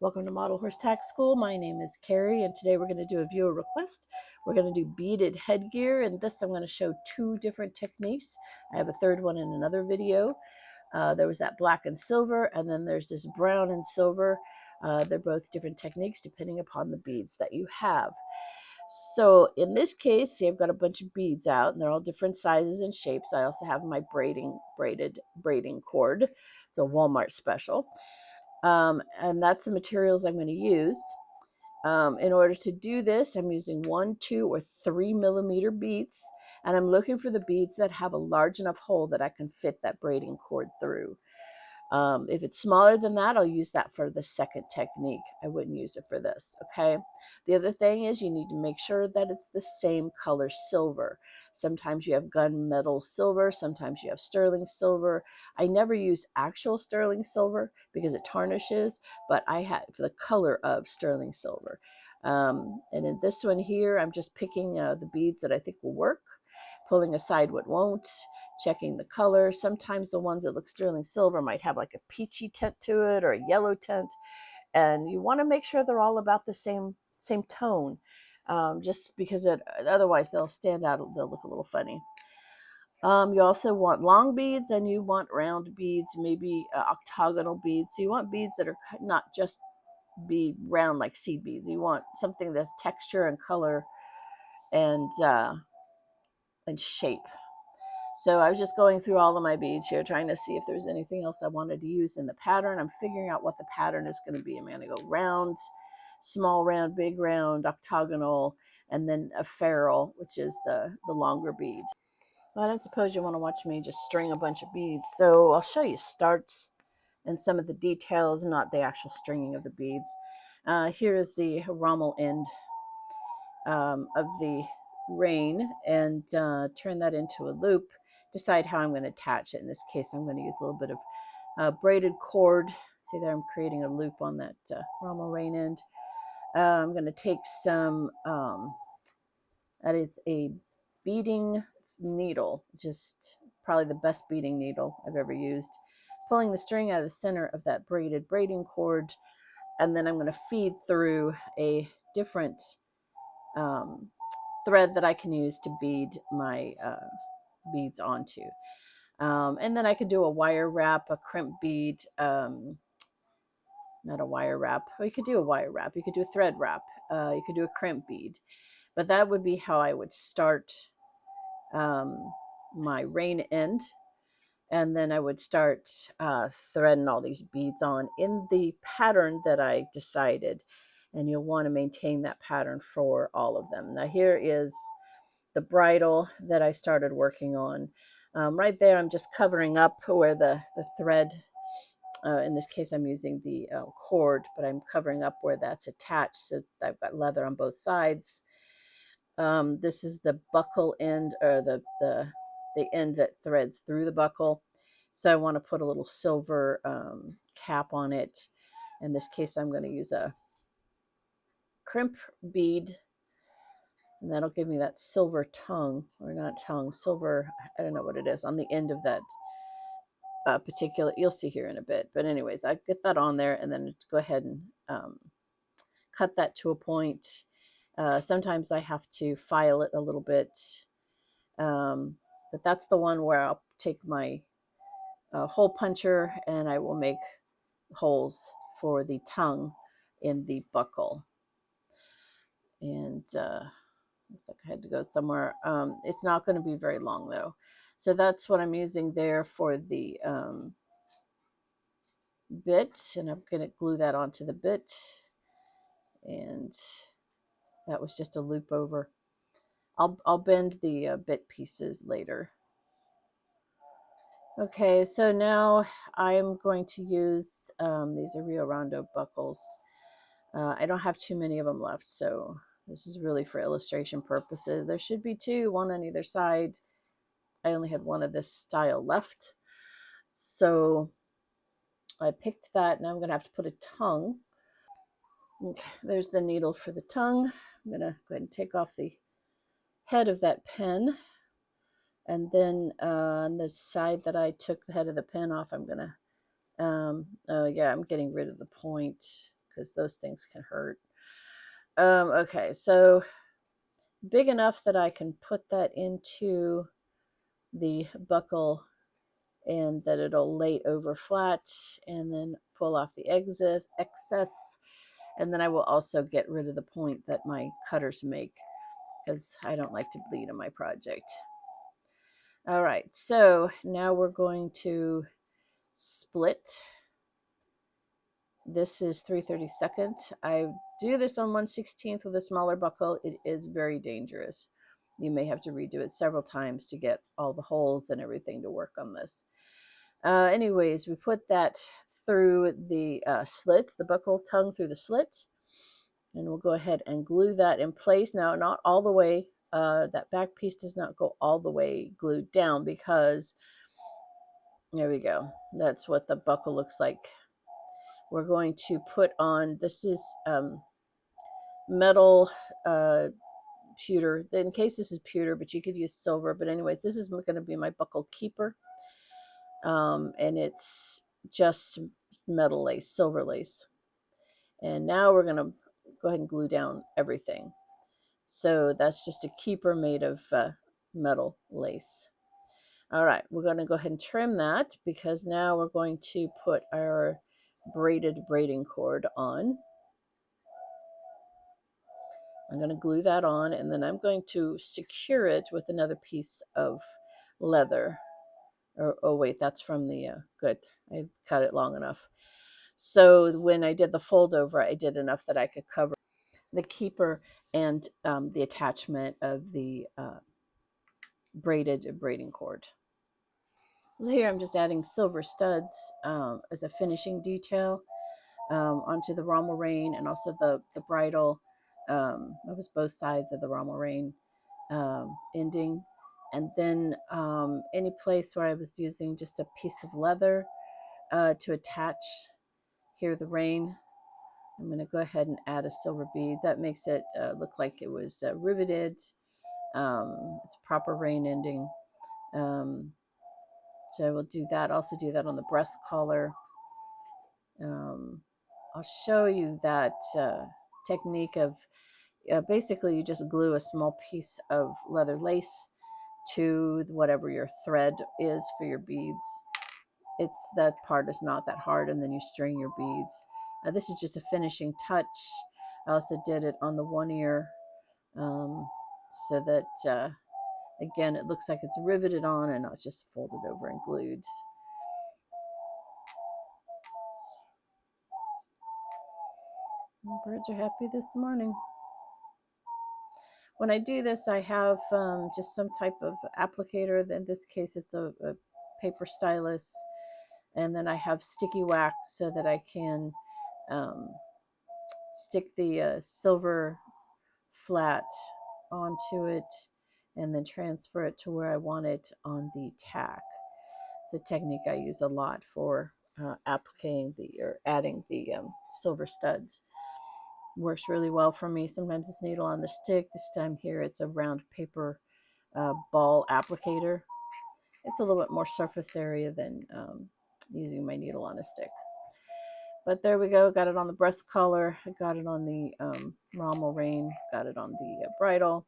Welcome to Model Horse Tack School. My name is Carrie, and today we're going to do a viewer request. We're going to do beaded headgear, and this I'm going to show two different techniques. I have a third one in another video. There was that black and silver, and then there's this brown and silver. They're both different techniques depending upon the beads that you have. So in this case, see, I've got a bunch of beads out, and they're all different sizes and shapes. I also have my braided braiding cord. It's a Walmart special. And that's the materials I'm going to use. In order to do this, I'm using 1, 2, or 3 millimeter beads, and I'm looking for the beads that have a large enough hole that I can fit that braiding cord through. If it's smaller than that, I'll use that for the second technique. I wouldn't use it for this, okay? The other thing is you need to make sure that it's the same color silver. Sometimes you have gunmetal silver, sometimes you have sterling silver. I never use actual sterling silver because it tarnishes, but I have the color of sterling silver. And in this one here, I'm just picking the beads that I think will work, pulling aside what won't, checking the color. Sometimes the ones that look sterling silver might have like a peachy tint to it or a yellow tint, and you want to make sure they're all about the same tone, just because otherwise they'll stand out. They'll look a little funny. You also want long beads and you want round beads, maybe octagonal beads. So you want beads that are not just be round like seed beads. You want something that's texture and color and shape. So I was just going through all of my beads here, trying to see if there's anything else I wanted to use in the pattern. I'm figuring out what the pattern is going to be. I'm going to go round, small round, big round, octagonal, and then a ferrule, which is the longer bead. Well, I don't suppose you want to watch me just string a bunch of beads. So I'll show you starts and some of the details, not the actual stringing of the beads. Here is the rommel end of the rein, and turn that into a loop. Decide how I'm going to attach it. In this case, I'm going to use a little bit of braided cord. See there, I'm creating a loop on that rommel rein end. I'm going to take some, that is a beading needle, just probably the best beading needle I've ever used. Pulling the string out of the center of that braided braiding cord, and then I'm going to feed through a different thread that I can use to bead my beads onto. And then I could do a wire wrap, a crimp bead, not a wire wrap. Or you could do a wire wrap. You could do a thread wrap. You could do a crimp bead. But that would be how I would start my rein end. And then I would start threading all these beads on in the pattern that I decided. And you'll want to maintain that pattern for all of them. Now here is the bridle that I started working on. Right there, I'm just covering up where the thread, in this case, I'm using the cord, but I'm covering up where that's attached. So I've got leather on both sides. This is the buckle end, or the end that threads through the buckle. So I want to put a little silver cap on it. In this case, I'm going to use a crimp bead, and that'll give me that silver tongue, or not tongue, silver, I don't know what it is, on the end of that particular, you'll see here in a bit. But anyways, I get that on there, and then go ahead and cut that to a point. Sometimes I have to file it a little bit, but that's the one where I'll take my hole puncher and I will make holes for the tongue in the buckle. And looks like I had to go somewhere. It's not going to be very long though. So that's what I'm using there for the bit, and I'm going to glue that onto the bit. And that was just a loop over. I'll bend the bit pieces later. Okay, so now I'm going to use these are Rio Rondo buckles. I don't have too many of them left, so this is really for illustration purposes. There should be two, one on either side. I only had one of this style left. So I picked that. Now I'm going to have to put a tongue. Okay, there's the needle for the tongue. I'm going to go ahead and take off the head of that pen. And then on the side that I took the head of the pen off, I'm going to, oh yeah, I'm getting rid of the point. because those things can hurt. Okay, so big enough that I can put that into the buckle and that it'll lay over flat, and then pull off the excess. And then I will also get rid of the point that my cutters make, because I don't like to bleed on my project. All right, so now we're going to split. This is 3/32. I do this on 1/16 with a smaller buckle. It is very dangerous. You may have to redo it several times to get all the holes and everything to work on this. Anyways, we put that through the slit, the buckle tongue through the slit, and we'll go ahead and glue that in place. Now, not all the way, that back piece does not go all the way glued down, because there we go. That's what the buckle looks like. We're going to put on, this is metal pewter. In case this is pewter, but you could use silver. But anyways, this is going to be my buckle keeper. And it's just metal lace, silver lace. And now we're going to go ahead and glue down everything. So that's just a keeper made of metal lace. All right, we're going to go ahead and trim that, because now we're going to put our braided braiding cord on. I'm going to glue that on, and then I'm going to secure it with another piece of leather. Oh wait, that's from the, good, I cut it long enough. So when I did the fold over, I did enough that I could cover the keeper and the attachment of the braided braiding cord. So here I'm just adding silver studs as a finishing detail onto the rommel rein, and also the bridle. That was both sides of the rommel rein ending. And then any place where I was using just a piece of leather to attach here the rein, I'm going to go ahead and add a silver bead. That makes it look like it was riveted. It's proper rein ending. So I will do that. Also do that on the breast collar. I'll show you that technique of basically you just glue a small piece of leather lace to whatever your thread is for your beads. That part is not that hard, and then you string your beads. This is just a finishing touch. I also did it on the one ear so that again, it looks like it's riveted on and not just folded over and glued. Birds are happy this morning. When I do this, I have just some type of applicator. In this case, it's a paper stylus. And then I have sticky wax so that I can stick the silver flat onto it and then transfer it to where I want it on the tack. It's a technique I use a lot for applicating or adding the silver studs. Works really well for me. Sometimes it's needle on the stick. This time here it's a round paper ball applicator. It's a little bit more surface area than using my needle on a stick. But there we go. Got it on the breast collar. I got it on the rommel rein. Got it on the bridle.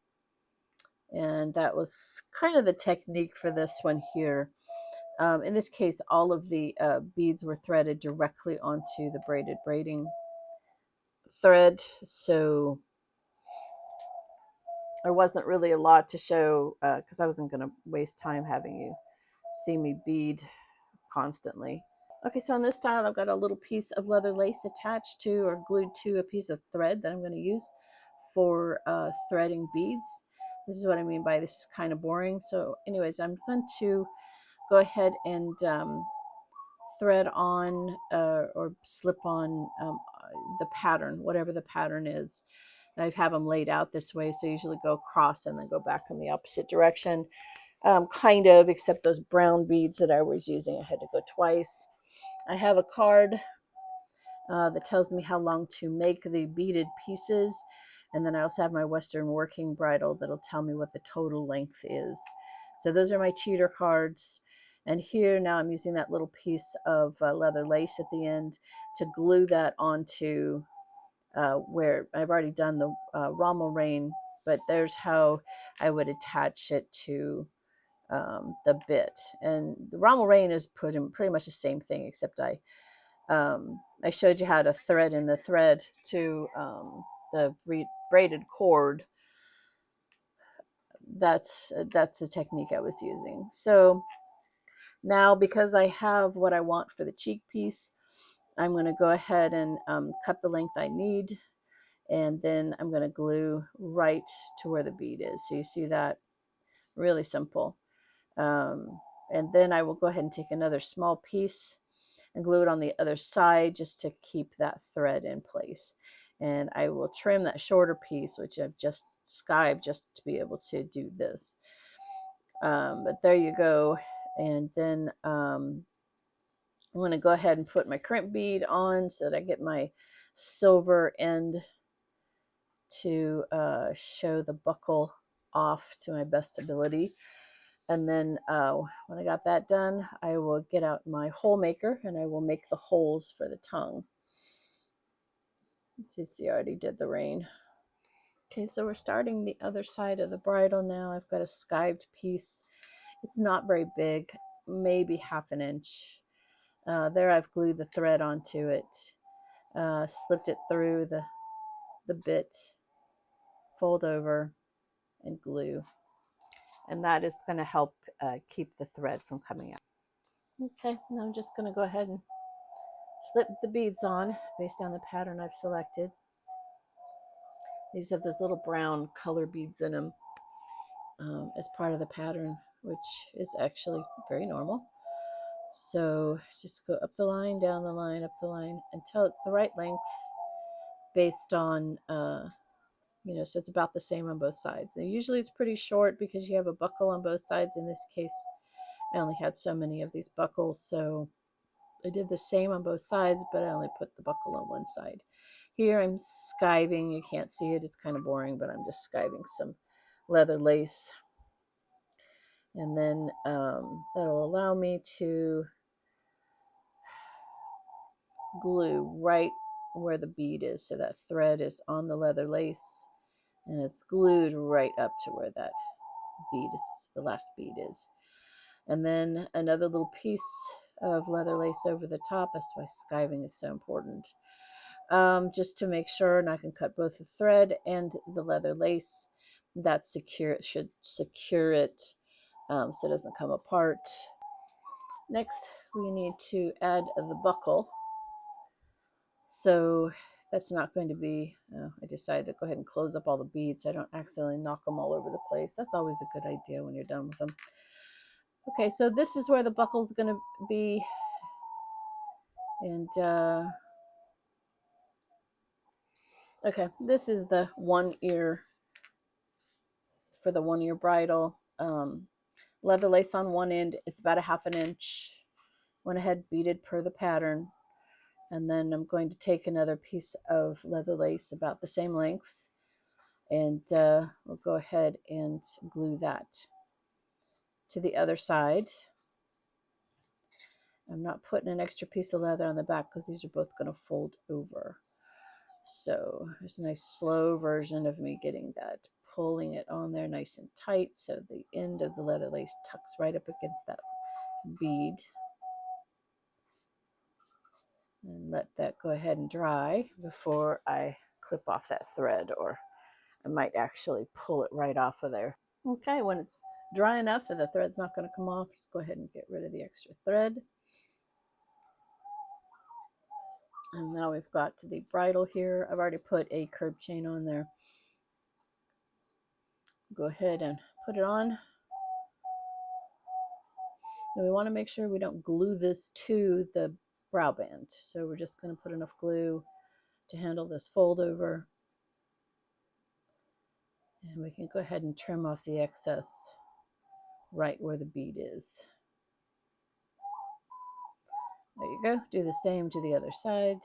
And that was kind of the technique for this one here. In this case, all of the beads were threaded directly onto the braided braiding thread. So there wasn't really a lot to show because I wasn't going to waste time having you see me bead constantly. Okay, so on this style, I've got a little piece of leather lace attached to or glued to a piece of thread that I'm going to use for threading beads. This is what I mean by this is kind of boring. So anyways, I'm going to go ahead and thread on or slip on the pattern, whatever the pattern is. I have them laid out this way, so I usually go across and then go back in the opposite direction. Kind of, except those brown beads that I was using, I had to go twice. I have a card that tells me how long to make the beaded pieces. And then I also have my Western working bridle that'll tell me what the total length is. So those are my cheater cards. And here now I'm using that little piece of leather lace at the end to glue that onto where I've already done the rommel rein, but there's how I would attach it to the bit. And the rommel rein is put in pretty much the same thing, except I showed you how to thread in the thread to the braided cord. That's the technique I was using. So now, because I have what I want for the cheek piece, I'm going to go ahead and cut the length I need, and then I'm going to glue right to where the bead is. So you see that? Really simple. And then I will go ahead and take another small piece and glue it on the other side just to keep that thread in place. And I will trim that shorter piece, which I've just skived just to be able to do this. But there you go. And then I'm going to go ahead and put my crimp bead on so that I get my silver end to show the buckle off to my best ability. And then when I got that done, I will get out my hole maker and I will make the holes for the tongue. You see, I already did the rein. Okay, so we're starting the other side of the bridle now. I've got a skived piece. It's not very big, maybe half an inch. There I've glued the thread onto it, slipped it through the bit, fold over, and glue. And that is going to help keep the thread from coming out. Okay, now I'm just going to go ahead and slip the beads on based on the pattern I've selected. These have this little brown color beads in them as part of the pattern, which is actually very normal. So just go up the line, down the line, up the line until it's the right length based on, so it's about the same on both sides. And usually it's pretty short because you have a buckle on both sides. In this case, I only had so many of these buckles, so I did the same on both sides, but I only put the buckle on one side. Here I'm skiving. You can't see it. It's kind of boring, but I'm just skiving some leather lace. And then that'll allow me to glue right where the bead is. So that thread is on the leather lace and it's glued right up to where that bead is, the last bead is. And then another little piece of leather lace over the top. That's why skiving is so important. Just to make sure, and I can cut both the thread and the leather lace. That should secure it so it doesn't come apart. Next, we need to add the buckle. So that's not going to be, I decided to go ahead and close up all the beads so I don't accidentally knock them all over the place. That's always a good idea when you're done with them. Okay, so this is where the buckle is going to be. And okay, this is the one ear for the 1 ear bridle. Leather lace on one end. It's about a half an inch. Went ahead, beaded per the pattern. And then I'm going to take another piece of leather lace about the same length. And we'll go ahead and glue that to the other side. I'm not putting an extra piece of leather on the back because these are both going to fold over. So there's a nice slow version of me getting that, pulling it on there nice and tight so the end of the leather lace tucks right up against that bead. And let that go ahead and dry before I clip off that thread, or I might actually pull it right off of there. Okay, when it's dry enough that the thread's not going to come off, just go ahead and get rid of the extra thread. And now we've got to the bridle here. I've already put a curb chain on there. Go ahead and put it on. Now we want to make sure we don't glue this to the brow band. So we're just going to put enough glue to handle this fold over. And we can go ahead and trim off the excess right where the bead is. There you go. Do the same to the other side.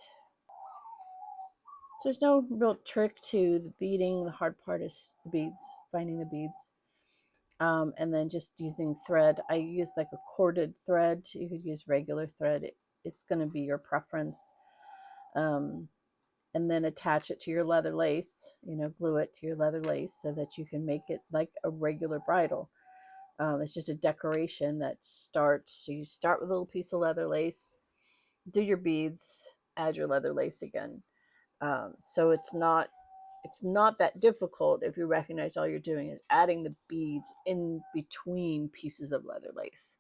So there's no real trick to the beading. The hard part is the beads, finding the beads. And then just using thread. I use like a corded thread. You could use regular thread. It's going to be your preference. And and then attach it to your leather lace, glue it to your leather lace so that you can make it like a regular bridle. It's just a decoration that starts, you start with a little piece of leather lace, do your beads, add your leather lace again. So it's not that difficult if you recognize all you're doing is adding the beads in between pieces of leather lace.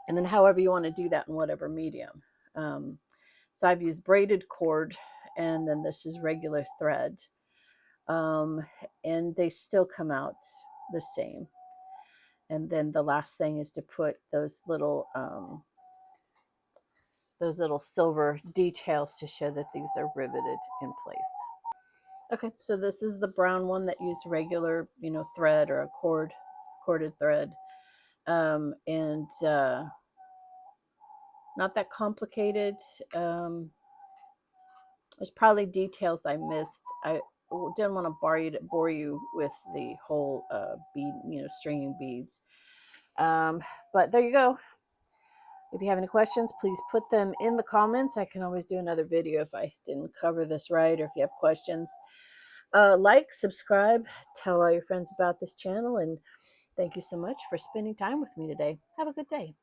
And then however you want to do that in whatever medium. So I've used braided cord, and then this is regular thread. Um, and they still come out the same. And then the last thing is to put those little silver details to show that these are riveted in place. Okay, so this is the brown one that used regular, thread or a corded thread. And not that complicated. There's probably details I missed. I didn't want to bore you with the whole bead, stringing beads. But there you go. If you have any questions, please put them in the comments. I can always do another video if I didn't cover this right, or if you have questions. Like, subscribe, tell all your friends about this channel, and thank you so much for spending time with me today. Have a good day.